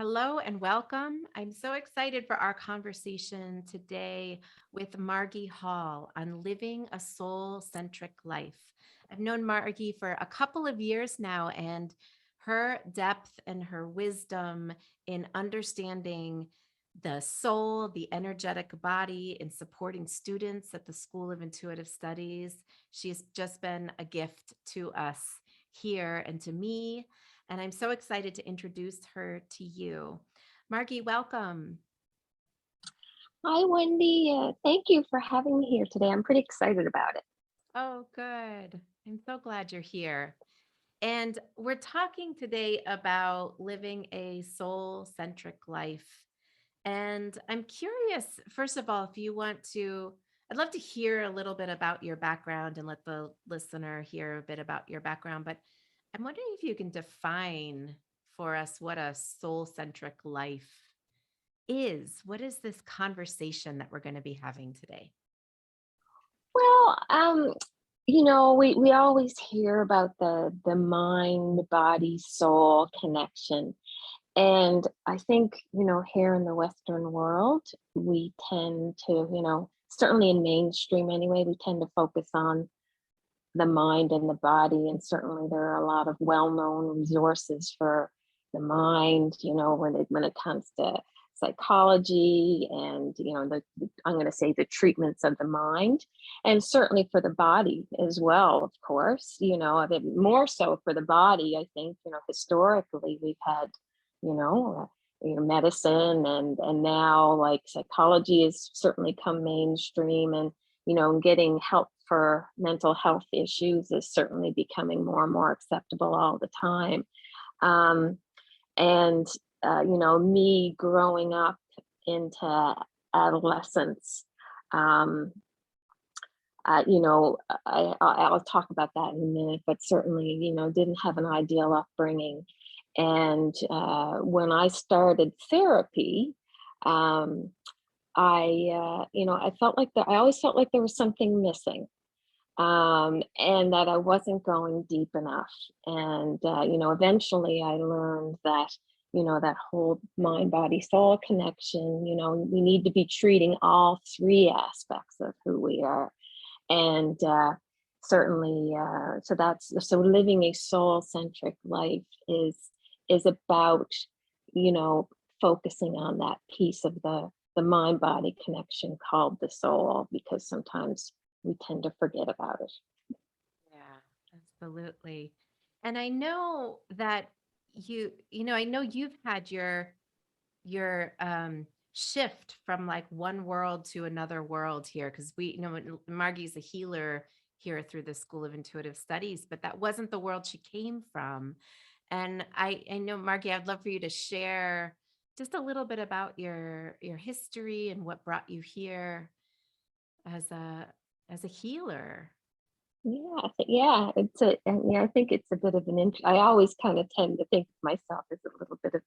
Hello and welcome. I'm so excited for our conversation today with Margie Hall on living a soul centric life. I've known Margie for a couple of years now, and her depth and her wisdom in understanding the soul, the energetic body, in supporting students at the School of Intuitive Studies. She's just been a gift to us here and to me, and I'm so excited to introduce her to you. Margie, welcome. Hi, Wendy. Thank you for having me here today. I'm pretty excited about it. Oh, good. I'm so glad you're here. And we're talking today about living a soul centric life. And I'm curious, first of all, if you want to, I'd love to hear a little bit about your background and let the listener hear a bit about your background. But I'm wondering if you can define for us what a soul centric life is. What is this conversation that we're going to be having today? Well, we always hear about the mind, body, soul connection. And I think, here in the Western world, we tend to, certainly in mainstream anyway, we tend to focus on the mind and the body. And certainly there are a lot of well-known resources for the mind, when it comes to psychology and, I'm going to say the treatments of the mind, and certainly for the body as well, of course, a bit more so for the body. I think, historically we've had, medicine and now like psychology has certainly come mainstream, and getting help for mental health issues is certainly becoming more and more acceptable all the time. Um, and, me growing up into adolescence, um, I'll talk about that in a minute, but certainly, didn't have an ideal upbringing. And when I started therapy, um, I felt like I always felt like there was something missing, and that I wasn't going deep enough. And, eventually I learned that, that whole mind, body, soul connection, we need to be treating all three aspects of who we are. And certainly, so living a soul centric life is about, you know, focusing on that piece of the mind body connection called the soul, because sometimes we tend to forget about it. Yeah, absolutely. And I know that I know you've had your shift from like one world to another world here, because Margie's a healer here through the School of Intuitive Studies, but that wasn't the world she came from. And I know, Margie, I'd love for you to share just a little bit about your history and what brought you here as a healer. I think it's a bit of I always kind of tend to think of myself as a little bit of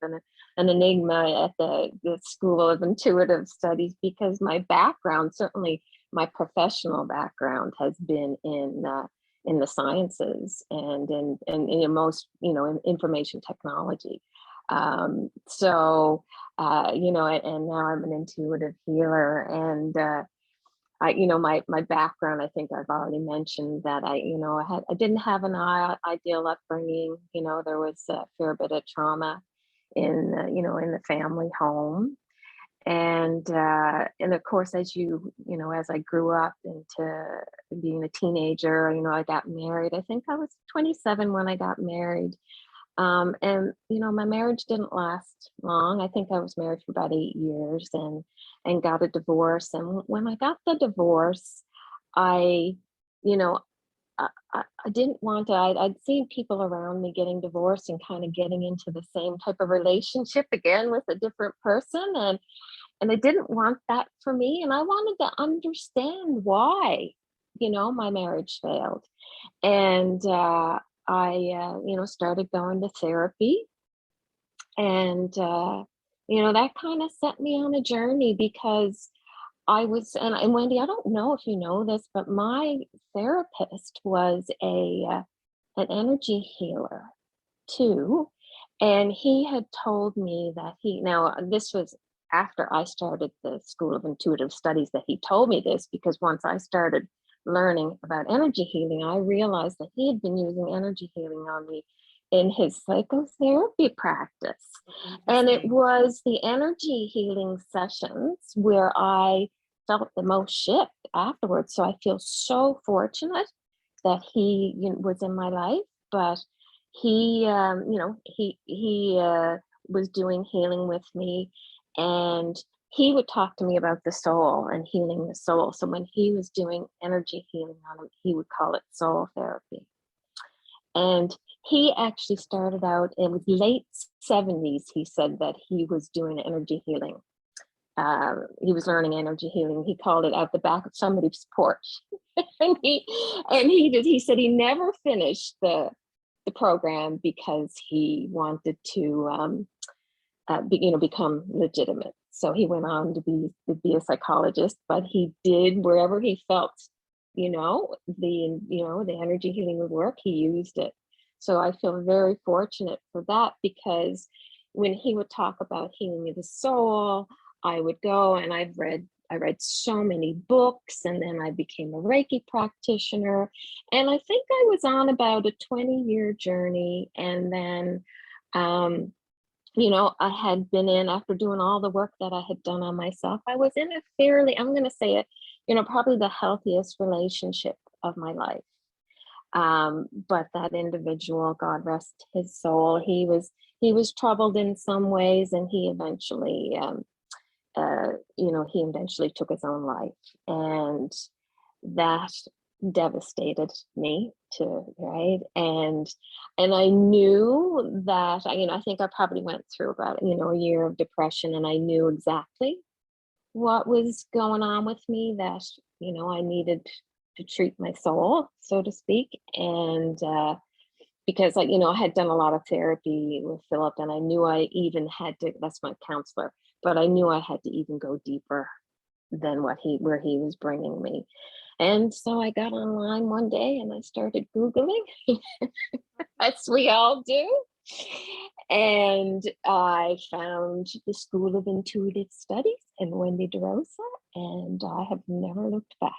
an enigma at the School of Intuitive Studies, because my background, certainly my professional background, has been in the sciences and in most, in information technology. And now I'm an intuitive healer, and my background, I think I've already mentioned that I didn't have an ideal upbringing. There was a fair bit of trauma in the family home. And of course, as I grew up into being a teenager, I got married. I think I was 27 when I got married. And my marriage didn't last long. I think I was married for about 8 years, and got a divorce. And when I got the divorce, I, you know, I didn't want to. I'd seen people around me getting divorced and kind of getting into the same type of relationship again with a different person, and I didn't want that for me. And I wanted to understand why, my marriage failed. And I started going to therapy, and that kind of set me on a journey, because and Wendy, I don't know if you know this, but my therapist was an energy healer too. And he had told me that now this was after I started the School of Intuitive Studies, that he told me this, because once I started learning about energy healing, I realized that he had been using energy healing on me in his psychotherapy practice. And it Interesting. was the energy healing sessions where I felt the most shift afterwards. So I feel so fortunate that he, was in my life. But he, was doing healing with me, and he would talk to me about the soul and healing the soul. So when he was doing energy healing on him, he would call it soul therapy. And he actually started out in the late 70s. He said that he was doing energy healing. He was learning energy healing. He called it out the back of somebody's porch. He said he never finished the program because he wanted to become legitimate. So he went on to be a psychologist, but he did wherever he felt, the energy healing would work, he used it. So I feel very fortunate for that, because when he would talk about healing the soul, I would go, and I read so many books, and then I became a Reiki practitioner. And I think I was on about a 20-year journey. And then I had been in, after doing all the work that I had done on myself, I was in a fairly, I'm going to say it, probably the healthiest relationship of my life. But that individual, God rest his soul, he was troubled in some ways, and he eventually, he eventually took his own life, and that devastated me too, right? And I knew that I think I probably went through about a year of depression, and I knew exactly what was going on with me, that I needed to treat my soul, so to speak. And because I had done a lot of therapy with Philip, and I knew I even had to, that's my counselor, but I knew I had to even go deeper than where he was bringing me. And so I got online one day and I started Googling, as we all do. And I found the School of Intuitive Studies and Wendy De Rosa, and I have never looked back.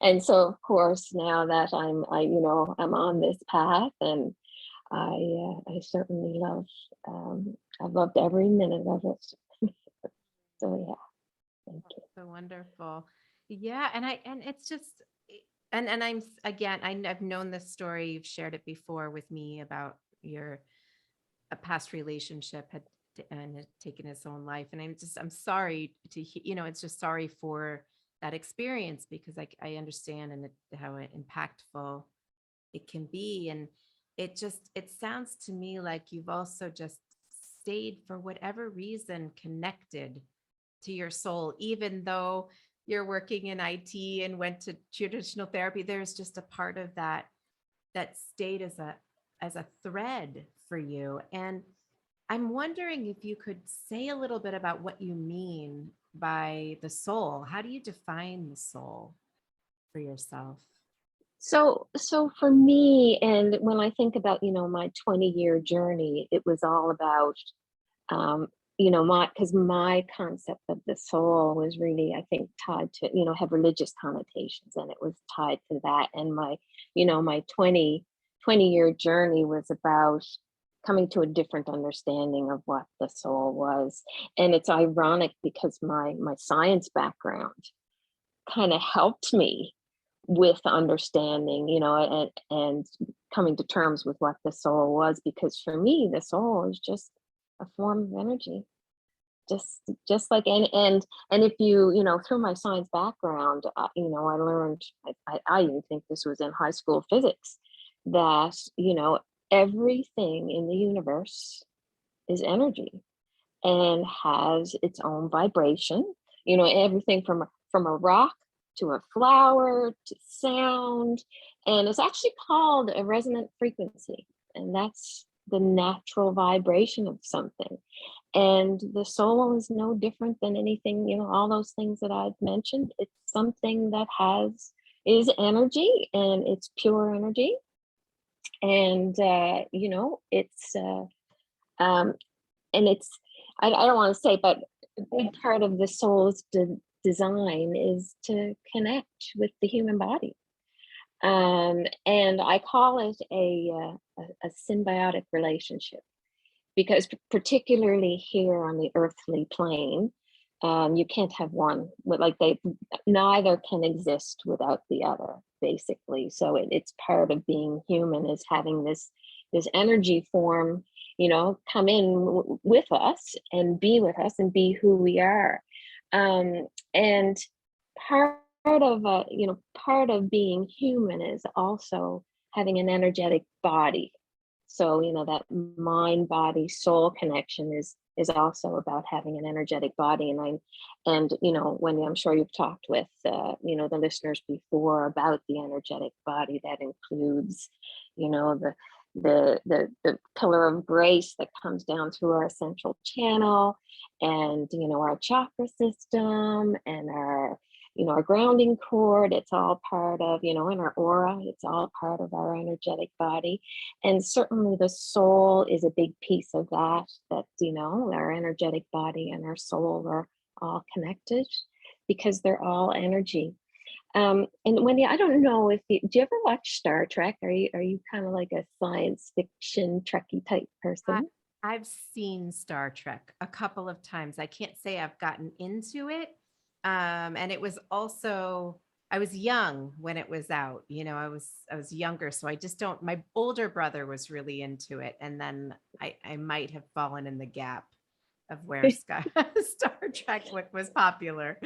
And so, of course, now that I'm on this path, and I certainly I've loved every minute of it. So yeah, thank you. So wonderful. Yeah, and it's just and again, I've known this story. You've shared it before with me about your a past relationship had taken its own life, and I'm sorry to it's just sorry for that experience, because I understand how impactful it can be. And it sounds to me like you've also just stayed, for whatever reason, connected to your soul, even though you're working in IT and went to traditional therapy. There's just a part of that stayed as a thread for you. And I'm wondering if you could say a little bit about what you mean by the soul. How do you define the soul for yourself? So for me, and when I think about, my 20-year journey, it was all about, um, because my concept of the soul was really, I think, tied to, have religious connotations, and it was tied to that. And my 20-year journey was about coming to a different understanding of what the soul was. And it's ironic, because my science background kind of helped me with understanding, and coming to terms with what the soul was. Because for me, the soul is just a form of energy, just like and if through my science background, I learned, I even think this was in high school physics, that everything in the universe is energy and has its own vibration. Everything from a rock to a flower to sound, and it's actually called a resonant frequency, and that's the natural vibration of something. And the soul is no different than anything, all those things that I've mentioned. It's something that is energy, and it's pure energy. And it's um, and it's I don't want to say, but a big part of the soul's design is to connect with the human body. And I call it a symbiotic relationship, because particularly here on the earthly plane, you can't have one like they neither can exist without the other, basically. So it's part of being human, is having this energy form, come in with us and be with us and be who we are. And part part of being human is also having an energetic body. So that mind body soul connection is also about having an energetic body. And Wendy, I'm sure you've talked with the listeners before about the energetic body. That includes the pillar of grace that comes down through our central channel, and our chakra system, and our grounding cord. It's all part of, in our aura, it's all part of our energetic body. And certainly the soul is a big piece of that, our energetic body and our soul are all connected because they're all energy. And Wendy, I don't know if do you ever watch Star Trek? Are you kind of like a science fiction Trekkie type person? I've seen Star Trek a couple of times. I can't say I've gotten into it. And it was also, I was young when it was out. I was younger, so I just don't. My older brother was really into it, and then I might have fallen in the gap of where Star Trek was popular.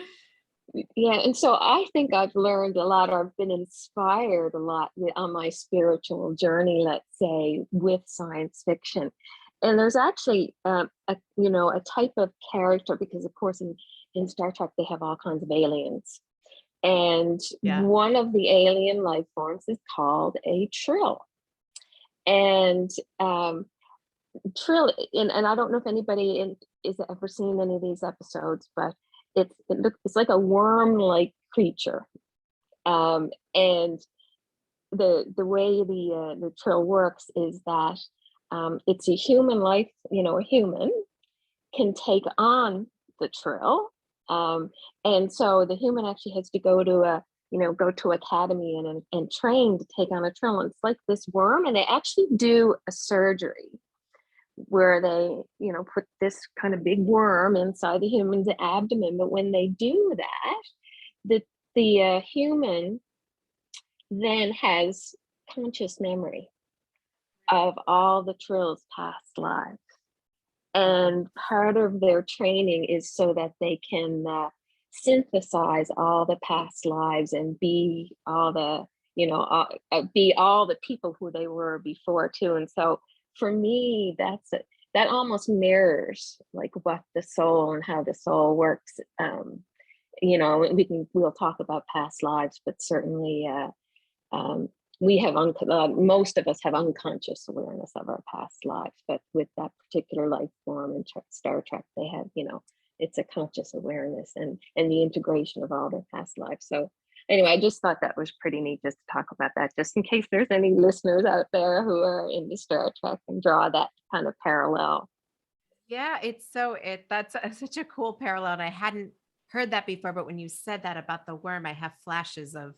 Yeah, and so I think I've learned a lot, or I've been inspired a lot on my spiritual journey, let's say, with science fiction. And there's actually a type of character, because of course in Star Trek they have all kinds of aliens, and Yeah. one of the alien life forms is called a Trill. And Trill, and I don't know if anybody is ever seen any of these episodes, but it's like a worm-like creature, and the way the Trill works is that it's a human life. A human can take on the Trill, and so the human actually has to go to academy and train to take on a Trill. And it's like this worm, and they actually do a surgery where they put this kind of big worm inside the human's abdomen. But when they do that, the human then has conscious memory of all the Trill's past lives. And part of their training is so that they can synthesize all the past lives and be all the be all the people who they were before too. And so for me, that almost mirrors like what the soul and how the soul works. We'll talk about past lives, but certainly we have most of us have unconscious awareness of our past lives. But with that particular life form in Star Trek, they have it's a conscious awareness and the integration of all their past lives. So anyway, I just thought that was pretty neat just to talk about that, just in case there's any listeners out there who are into Star Trek and draw that kind of parallel. Yeah, that's such a cool parallel. And I hadn't heard that before, but when you said that about the worm, I have flashes of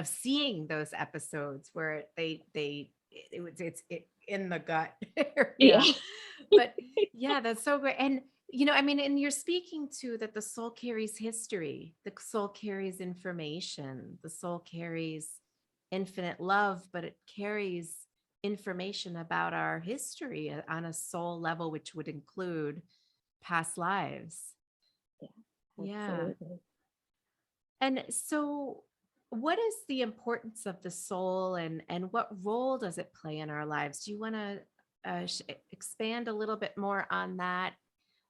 seeing those episodes where it's in the gut Yeah. area. But yeah, that's so great. And and you're speaking to that the soul carries history, the soul carries information, the soul carries infinite love, but it carries information about our history on a soul level, which would include past lives. Yeah. Absolutely. And so what is the importance of the soul, and what role does it play in our lives? Do you want to expand a little bit more on that,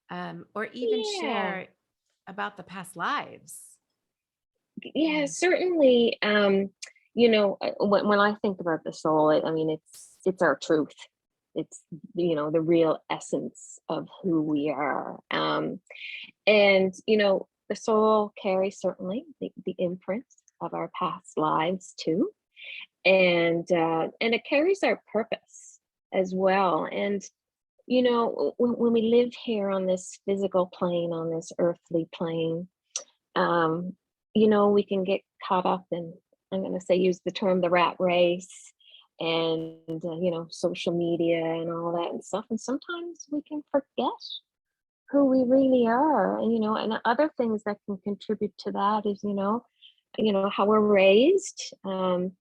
or even Yeah. share about the past lives? Yeah, Yeah. certainly. When I think about the soul, I mean, it's our truth. It's the real essence of who we are. And the soul carries certainly the imprints of our past lives too. And it carries our purpose as well. And when we live here on this physical plane, on this earthly plane, um, we can get caught up in, I'm going to say, use the term, the rat race, and social media and all that and stuff. And sometimes we can forget who we really are. And other things that can contribute to that is, how we're raised. When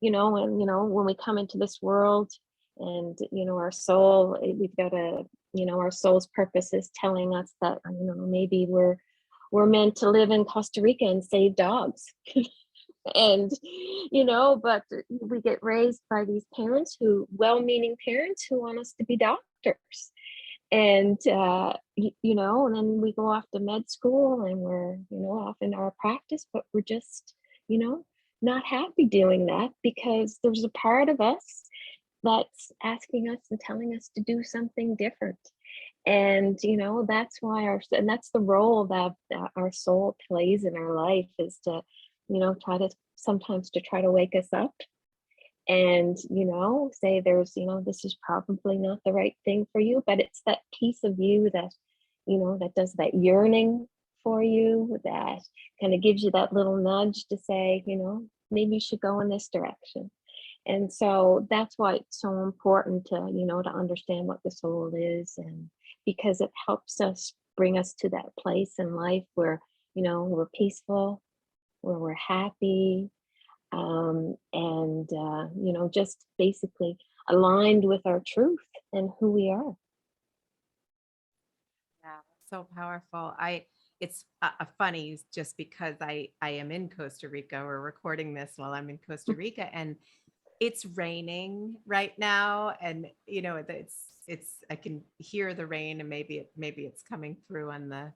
we come into this world, and our soul, we've got our soul's purpose is telling us that maybe we're meant to live in Costa Rica and save dogs. And but we get raised by these parents, who well-meaning parents, who want us to be doctors. And and then we go off to med school, and we're off in our practice, but we're just you know not happy doing that, because there's a part of us that's asking us and telling us to do something different. And that's the role that our soul plays in our life, is to try to wake us up, and say, there's this is probably not the right thing for you, but it's that piece of you that that does that yearning for you, that kind of gives you that little nudge to say, maybe you should go in this direction. And so that's why it's so important to understand what the soul is, and because it helps us bring us to that place in life where we're peaceful, where we're happy, and just basically aligned with our truth and who we are. Yeah, so powerful. It's funny, just because I am in Costa Rica. We're recording this while I'm in Costa Rica, and it's raining right now, and it's I can hear the rain, and maybe it's coming through on the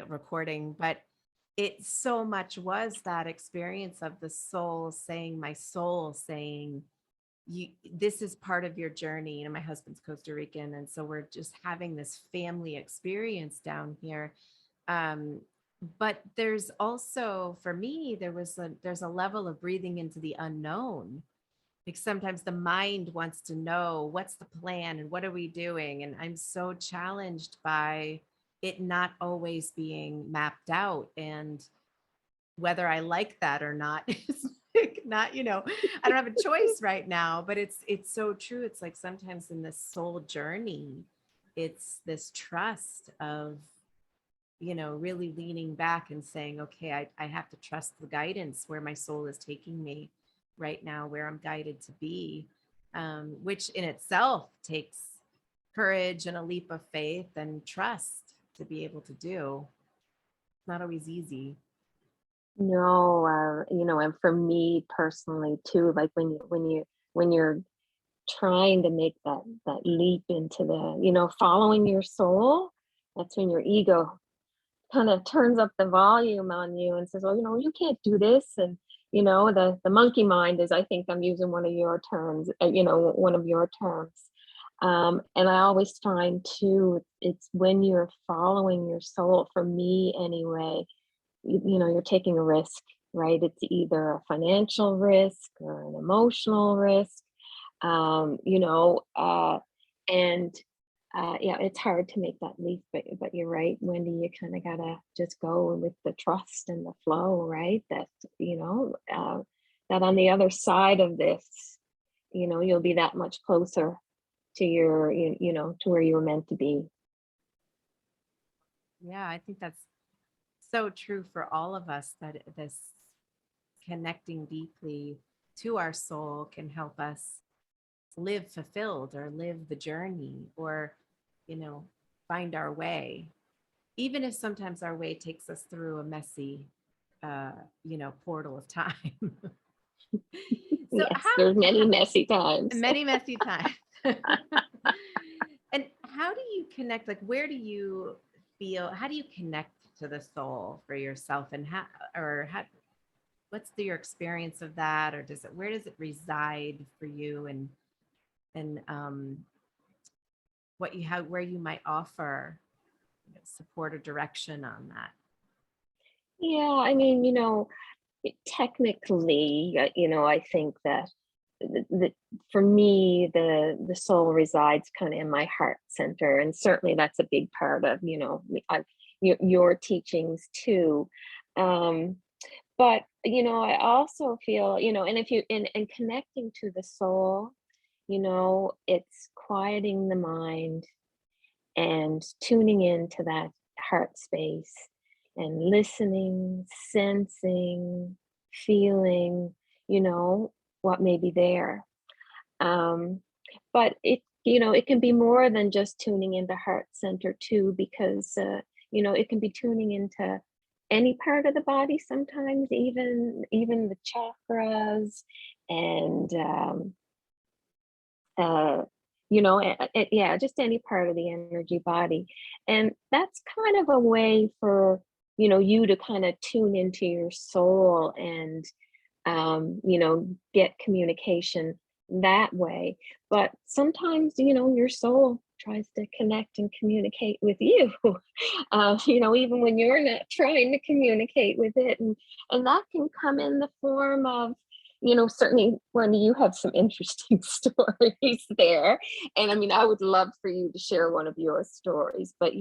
recording, but it so much was that experience of the soul saying, my soul saying, you, this is part of your journey. My husband's Costa Rican, and so we're just having this family experience down here. um but there's also, for me, there's a level of breathing into the unknown. Like, sometimes the mind wants to know, what's the plan and what are we doing? And I'm so challenged by it not always being mapped out. And whether I like that or not is like not, I don't have a choice right now, but it's so true. It's like, sometimes in this soul journey, it's this trust of, really leaning back and saying, okay, I have to trust the guidance where my soul is taking me right now, where I'm guided to be, which in itself takes courage and a leap of faith and trust to be able to do. Not always easy. No, and for me personally too, like when you're trying to make that leap into the following your soul, that's when your ego kind of turns up the volume on you and says, well, you can't do this. And the monkey mind is, I think I'm using one of your terms, one of your terms. And I always find too, it's when you're following your soul, for me anyway, you're taking a risk, right? It's either a financial risk or an emotional risk. um, you know, uh, and yeah, it's hard to make that leap, but you're right, Wendy. You kind of gotta just go with the trust and the flow, right? That on the other side of this, you'll be that much closer to to where you were meant to be. Yeah, I think that's so true for all of us, that this connecting deeply to our soul can help us live fulfilled, or live the journey, or, you know, find our way, even if sometimes our way takes us through a messy, uh, portal of time. So Yes, how, there's many messy times. many messy times. And how do you connect? Like, where do you feel, how do you connect to the soul for yourself? And what's your experience of that? Or where does it reside for you? And where you might offer, support or direction on that? Yeah, I mean, technically, I think that. the for me, the soul resides kind of in my heart center, and certainly that's a big part of, your teachings too. Um, but I also feel, and if you in connecting to the soul, it's quieting the mind and tuning into that heart space and listening, sensing, feeling, you know, what may be there. Um, but it can be more than just tuning into heart center too, because, it can be tuning into any part of the body sometimes, even the chakras and, uh, yeah, just any part of the energy body. And that's kind of a way for, you to kind of tune into your soul and get communication that way. But sometimes, your soul tries to connect and communicate with you, even when you're not trying to communicate with it. And that can come in the form of, certainly when you have some interesting stories there. And I mean, I would love for you to share one of your stories, but,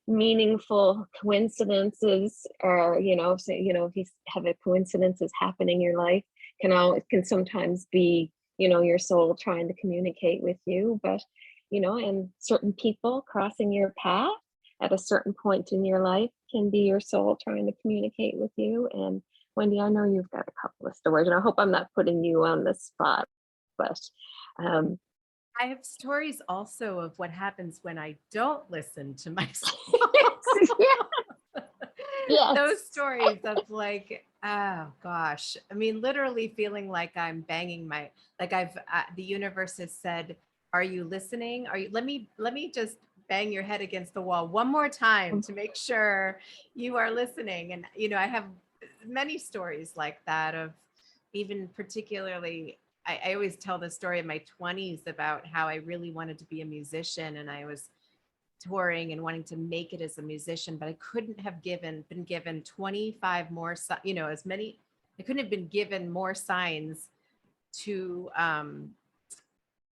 meaningful coincidences or so if you have a coincidences happening in your life can sometimes be your soul trying to communicate with you, but and certain people crossing your path at a certain point in your life can be your soul trying to communicate with you. And Wendy, I know you've got a couple of stories, and I hope I'm not putting you on the spot, but um I have stories also of what happens when I don't listen to myself. yes. Those stories of like, oh gosh. I mean, literally feeling like I'm banging like the universe has said, are you listening? Let me just bang your head against the wall one more time to make sure you are listening. And, I have many stories like that of even particularly I always tell the story in my 20s about how I really wanted to be a musician, and I was touring and wanting to make it as a musician, but I couldn't have been given 25 more, as many, I couldn't have been given more signs to,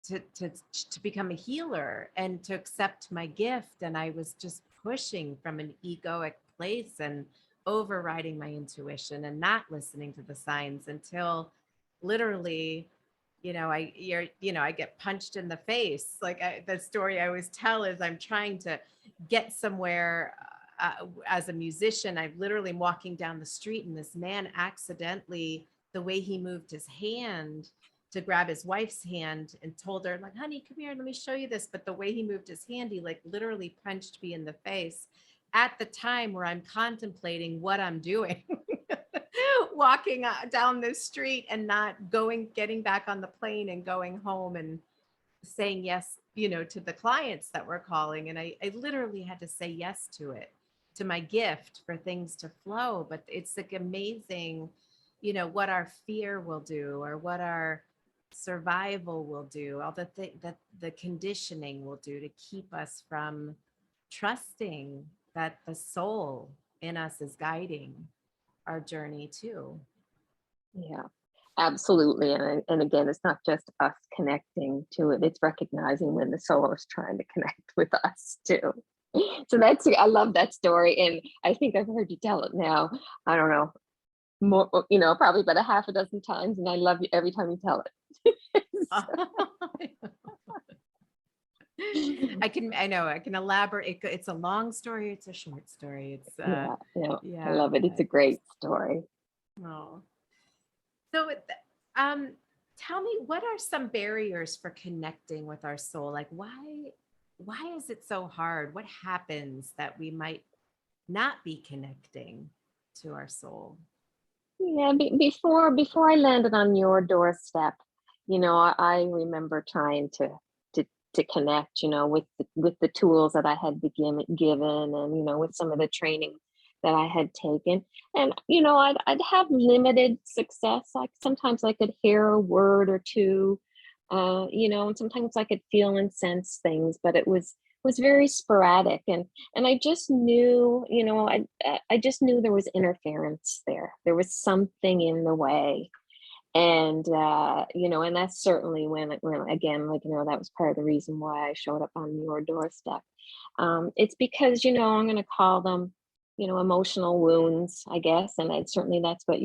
to become a healer and to accept my gift. And I was just pushing from an egoic place and overriding my intuition and not listening to the signs until literally, I get punched in the face. Like the story I always tell is I'm trying to get somewhere as a musician. I'm literally walking down the street and this man accidentally, the way he moved his hand to grab his wife's hand and told her like, honey, come here, let me show you this. But the way he moved his hand, he like literally punched me in the face at the time where I'm contemplating what I'm doing. Walking down the street and not getting back on the plane and going home and saying yes, to the clients that were calling. And I literally had to say yes to it, to my gift for things to flow. But it's like amazing, what our fear will do or what our survival will do, all that the conditioning will do to keep us from trusting that the soul in us is guiding our journey too. Yeah, absolutely. And again, it's not just us connecting to it, it's recognizing when the soul is trying to connect with us too. So I love that story. And I think I've heard you tell it now. I don't know, more, probably about a half a dozen times. And I love you every time you tell it. I know I can elaborate. It's a long story. It's a short story. It's, I love it. It's a great story. Oh. So, tell me, what are some barriers for connecting with our soul? Like, why is it so hard? What happens that we might not be connecting to our soul? Yeah, before I landed on your doorstep, I remember trying to connect, with the tools that I had been given, and with some of the training that I had taken, and I'd have limited success. Like sometimes I could hear a word or two, and sometimes I could feel and sense things, but it was very sporadic, and I just knew, I just knew there was interference there. There was something in the way. And and that's certainly when again, like, that was part of the reason why I showed up on your doorstep. It's because, I'm going to call them, emotional wounds, I guess. And certainly that's what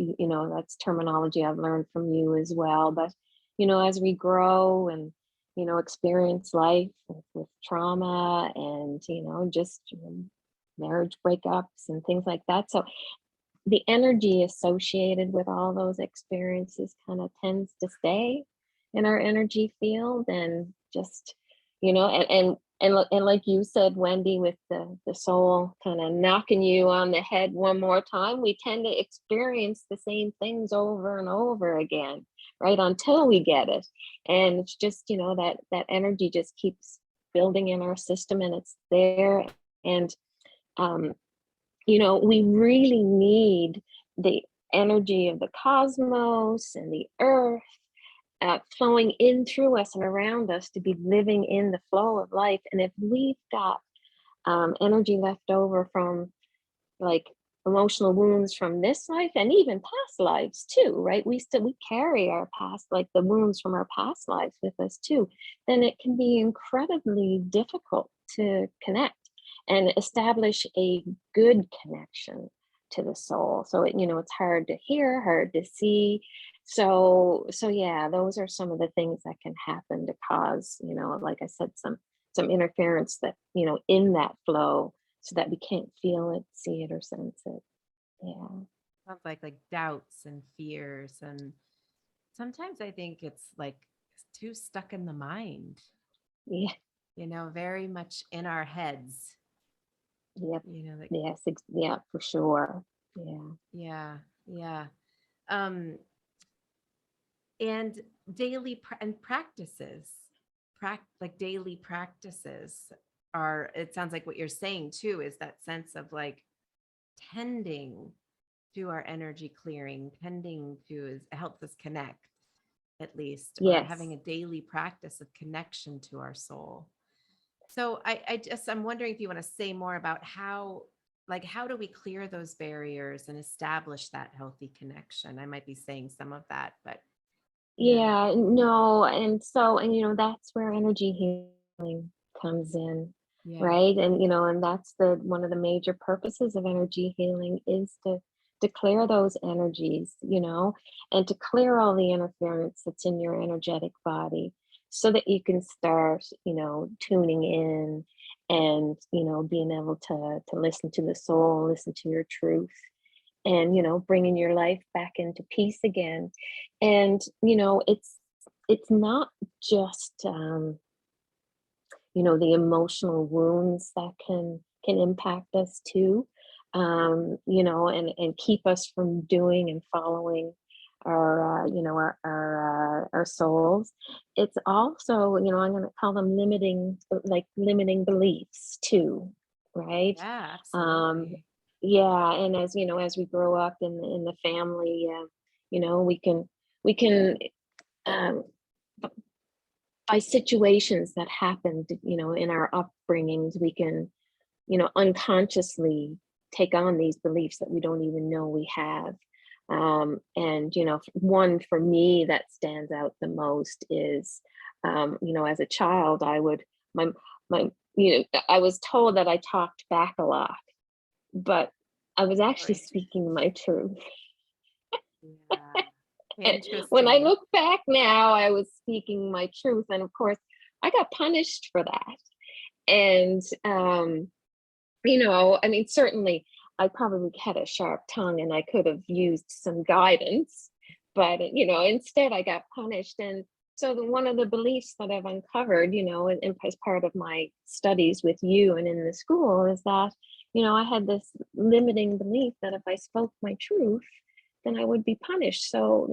that's terminology I've learned from you as well. But, as we grow and, experience life with trauma and, just marriage breakups and things like that. So the energy associated with all those experiences kind of tends to stay in our energy field, and just and like you said, Wendy, with the soul kind of knocking you on the head one more time, we tend to experience the same things over and over again, right, until we get it. And it's just, that energy just keeps building in our system, and it's there. And um we really need the energy of the cosmos and the earth flowing in through us and around us to be living in the flow of life. And if we've got energy left over from, like, emotional wounds from this life and even past lives too, right? We carry our past, like the wounds from our past lives, with us too. Then it can be incredibly difficult to connect and establish a good connection to the soul. So it's hard to hear, hard to see. So yeah, those are some of the things that can happen to cause, like I said, some interference that, in that flow, so that we can't feel it, see it, or sense it. Yeah. Sounds like doubts and fears. And sometimes I think it's like too stuck in the mind, Yeah. very much in our heads, Yep. like, Yes. Yeah, for sure. Yeah. yeah, yeah. Um, and and practices, like daily practices it sounds like what you're saying too is that sense of like tending to our energy clearing, tending to helps us connect, at least, or having Yes. a daily practice of connection to our soul. So I'm wondering if you want to say more about how do we clear those barriers and establish that healthy connection? I might be saying some of that, but yeah. Yeah. No. And that's where energy healing comes in, Yeah. right? And that's one of the major purposes of energy healing, is to clear those energies, and to clear all the interference that's in your energetic body, so that you can start, tuning in, and being able to listen to the soul, listen to your truth, and bringing your life back into peace again. And it's not just the emotional wounds that can impact us too, and keep us from doing and following our souls. It's also, I'm going to call them limiting beliefs too, right? Yeah, um absolutely. yeah, and as we grow up in the family, we can um by situations that happened, in our upbringings, we can, unconsciously take on these beliefs that we don't even know we have. And, one for me that stands out the most is, as a child, my, I was told that I talked back a lot, but I was actually Right. speaking my truth. Yeah. And when I Interesting. look back now, I was speaking my truth. And of course, I got punished for that. And, I mean, certainly I probably had a sharp tongue and I could have used some guidance, but, instead I got punished. And so one of the beliefs that I've uncovered, as part of my studies with you and in the school, is that, I had this limiting belief that if I spoke my truth, then I would be punished. So,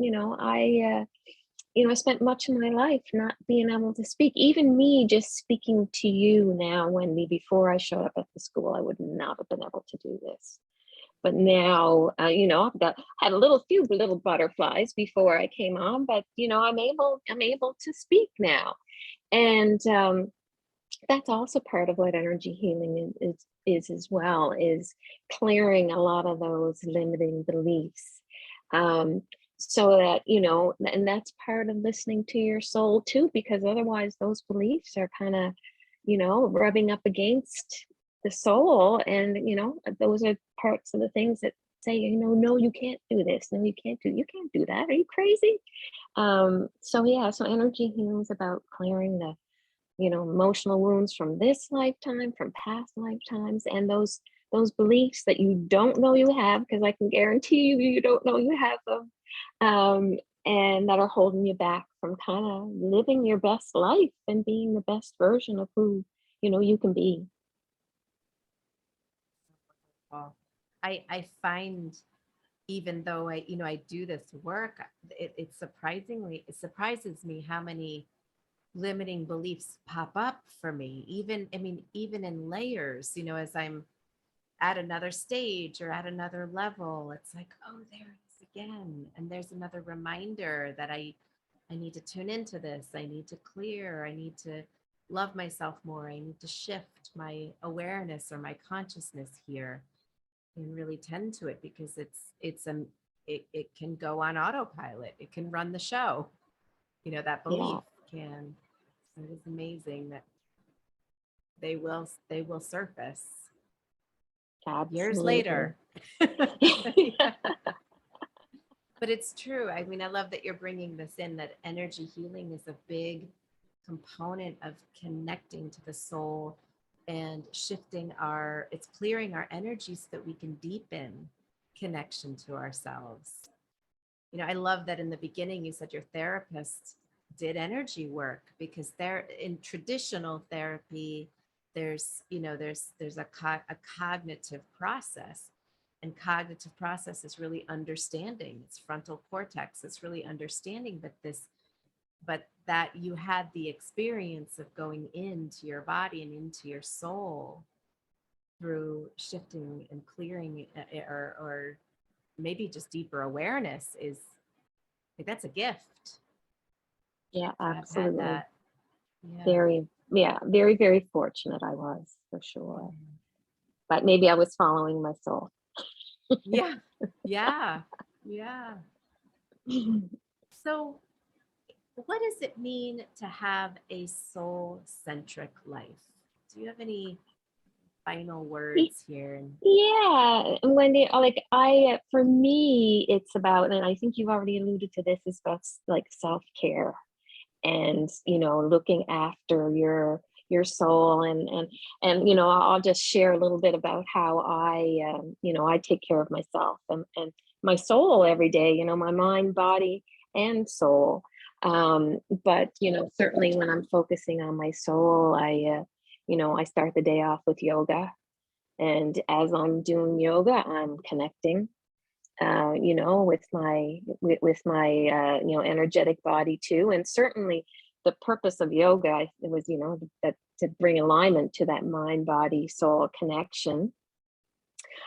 I spent much of my life not being able to speak. Even me just speaking to you now, Wendy, before I showed up at the school, I would not have been able to do this. But now, had a few little butterflies before I came on, but I'm able to speak now. And that's also part of what energy healing is as well, is clearing a lot of those limiting beliefs. Um, so that, and that's part of listening to your soul too, because otherwise those beliefs are kind of, rubbing up against the soul. And, those are parts of the things that say, no, you can't do this. No, you can't do that. Are you crazy? So yeah, so energy healing is about clearing the, emotional wounds from this lifetime, from past lifetimes, and those beliefs that you don't know you have, because I can guarantee you don't know you have them, and that are holding you back from kind of living your best life and being the best version of who you can be. Well, I find, even though I do this work, it surprises me how many limiting beliefs pop up for me, even in layers, as I'm at another stage or at another level. It's like, oh, there it is again, and there's another reminder that I need to tune into this. I need to clear. I need to love myself more. I need to shift my awareness or my consciousness here and really tend to it, because it can go on autopilot. It can run the show. That Yeah, belief can. So it is amazing that they will surface years absolutely. later. But it's true. I love that you're bringing this in, that energy healing is a big component of connecting to the soul and it's clearing our energy so that we can deepen connection to ourselves. I love that in the beginning you said your therapist did energy work, because there, in traditional therapy, there's a cognitive process, and cognitive process is really understanding. It's frontal cortex. It's really understanding, but that you had the experience of going into your body and into your soul through shifting and clearing, or maybe just deeper awareness, is like, that's a gift Yeah, to have had absolutely. that. Yeah. Very, very fortunate I was, for sure. But maybe I was following my soul. Yeah. Yeah. Yeah. So, what does it mean to have a soul centric life? Do you have any final words here? Yeah, and Wendy, for me, it's about, and I think you've already alluded to this, is about like self-care, and looking after your soul, and I'll just share a little bit about how I take care of myself and my soul every day, my mind, body, and soul. But certainly when I'm focusing on my soul, I start the day off with yoga, and as I'm doing yoga, I'm connecting, with my energetic body too. And certainly, the purpose of yoga, it was, that to bring alignment to that mind, body, soul connection.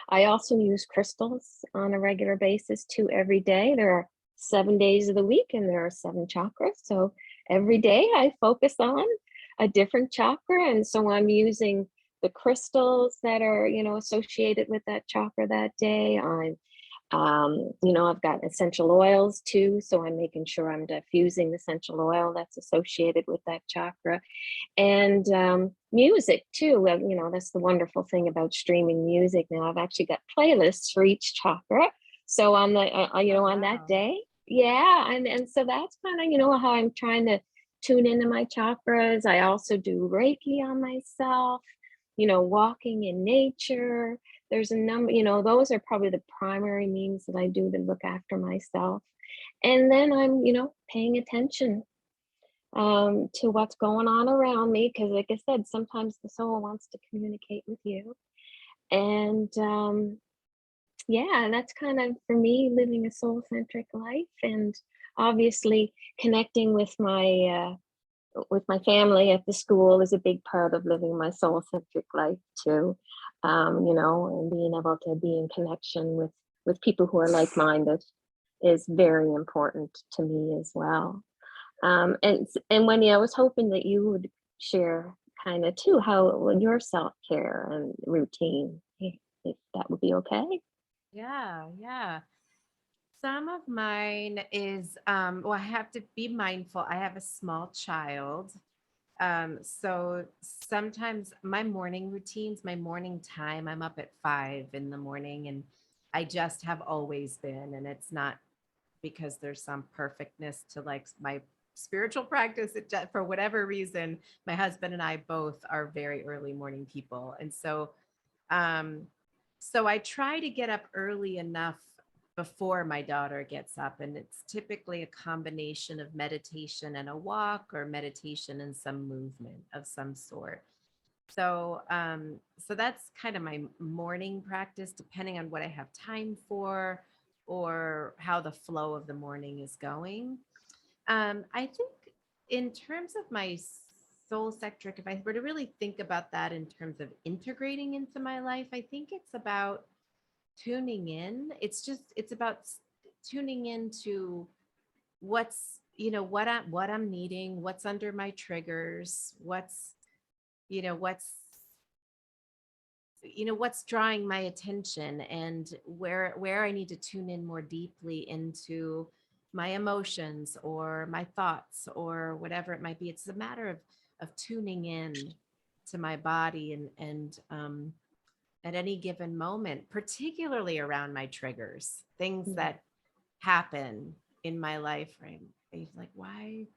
I also use crystals on a regular basis too. Every day, there are 7 days of the week, and there are 7 chakras. So every day, I focus on a different chakra, and so I'm using the crystals that are associated with that chakra that day. I've got essential oils too, so I'm making sure I'm diffusing the essential oil that's associated with that chakra, and music too. Well, that's the wonderful thing about streaming music now. I've actually got playlists for each chakra. So on the Oh, on that wow. day, yeah, and so that's kind of how I'm trying to tune into my chakras. I also do Reiki on myself. Walking in nature. There's a number. Those are probably the primary means that I do to look after myself. And then I'm paying attention to what's going on around me, because like I said, sometimes the soul wants to communicate with you. And yeah, and that's kind of, for me, living a soul centric life, and obviously connecting with my family at the school is a big part of living my soul centric life too. And being able to be in connection with people who are like minded is very important to me as well. And Wendy, I was hoping that you would share kind of too how your self care and routine, if that would be okay. Yeah. Yeah. Some of mine is, well, I have to be mindful. I have a small child. So sometimes my morning routines, my morning time, I'm up at 5 in the morning, and I just have always been. And it's not because there's some perfectness to like my spiritual practice. It just, for whatever reason, my husband and I both are very early morning people. And um, so I try to get up early enough before my daughter gets up. And it's typically a combination of meditation and a walk, or meditation and some movement of some sort. So that's kind of my morning practice, depending on what I have time for or how the flow of the morning is going. I think in terms of my soul sectric, if I were to really think about that in terms of integrating into my life, I think it's about tuning in. It's about tuning into what I'm needing, what's under my triggers, what's drawing my attention, and where I need to tune in more deeply into my emotions or my thoughts or whatever it might be. It's a matter of tuning in to my body, and at any given moment, particularly around my triggers, things Mm, that happen in my life, right? I'm like, why?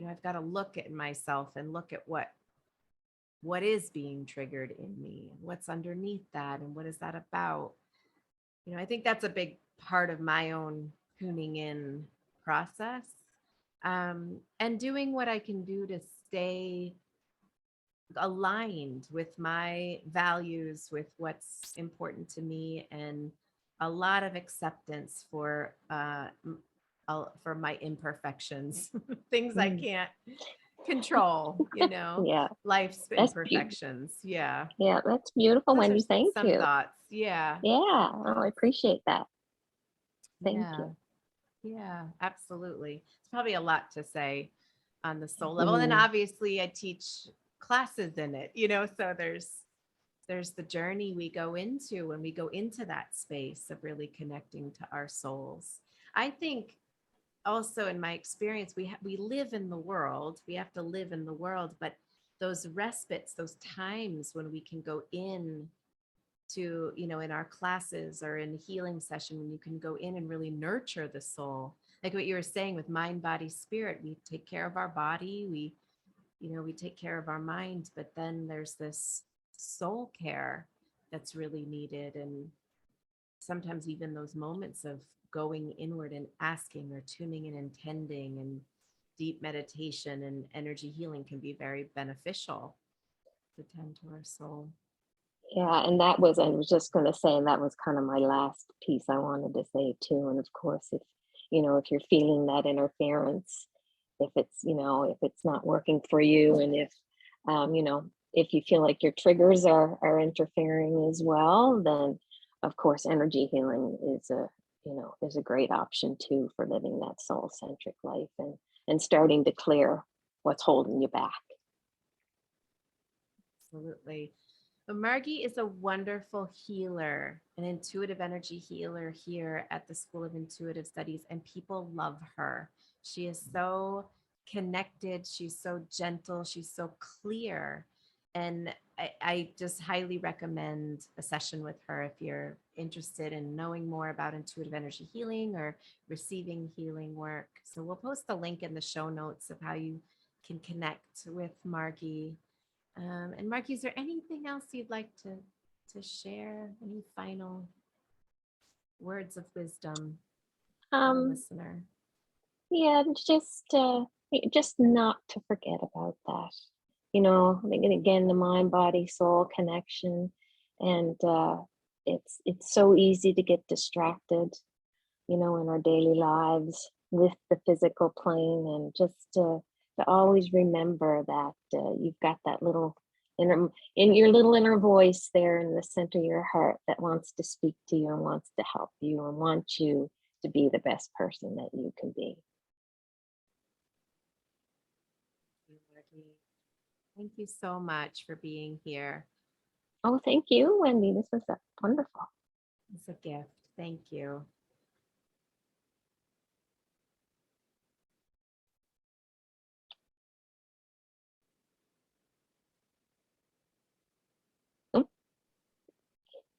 I've got to look at myself and look at what is being triggered in me, and what's underneath that, and what is that about. I think that's a big part of my own tuning in process, and doing what I can do to stay aligned with my values, with what's important to me, and a lot of acceptance for my imperfections, things I mm. can't control, Yeah, life's that's beautiful. imperfections. Yeah. Yeah, that's beautiful, Those are Wendy. Thank some you. thoughts. Yeah. Yeah, oh, I appreciate that. Thank Yeah. you. Yeah, absolutely. It's probably a lot to say on the soul level. And then Mm, obviously I teach classes in it, so there's the journey we go into when we go into that space of really connecting to our souls. I think also, in my experience, we live in the world. We have to live in the world, but those respites, those times when we can go in to, in our classes or in a healing session, when you can go in and really nurture the soul, like what you were saying with mind, body, spirit. We take care of our body, we take care of our mind, but then there's this soul care that's really needed. And sometimes even those moments of going inward and asking, or tuning in, intending, and deep meditation and energy healing can be very beneficial to tend to our soul. yeah, and I was just going to say, and that was kind of my last piece I wanted to say too. And of course, if you're feeling that interference, if it's not working for you, and if you feel like your triggers are interfering as well, then of course, energy healing is a great option too for living that soul centric life and starting to clear what's holding you back. Absolutely. But Margie is a wonderful healer, an intuitive energy healer here at the School of Intuitive Studies, and people love her. She is so connected. She's so gentle. She's so clear. And I just highly recommend a session with her if you're interested in knowing more about intuitive energy healing or receiving healing work. So we'll post the link in the show notes of how you can connect with Margie. And Mark, is there anything else you'd like to share? Any final words of wisdom for the Um, listener? yeah, just not to forget about that. And again, the mind, body, soul connection, and it's so easy to get distracted, in our daily lives with the physical plane, and just to always remember that you've got that little in your little inner voice there in the center of your heart that wants to speak to you and wants to help you and wants you to be the best person that you can be. Thank you so much for being here. Oh, thank you, Wendy. This was wonderful. It's a gift. Thank you.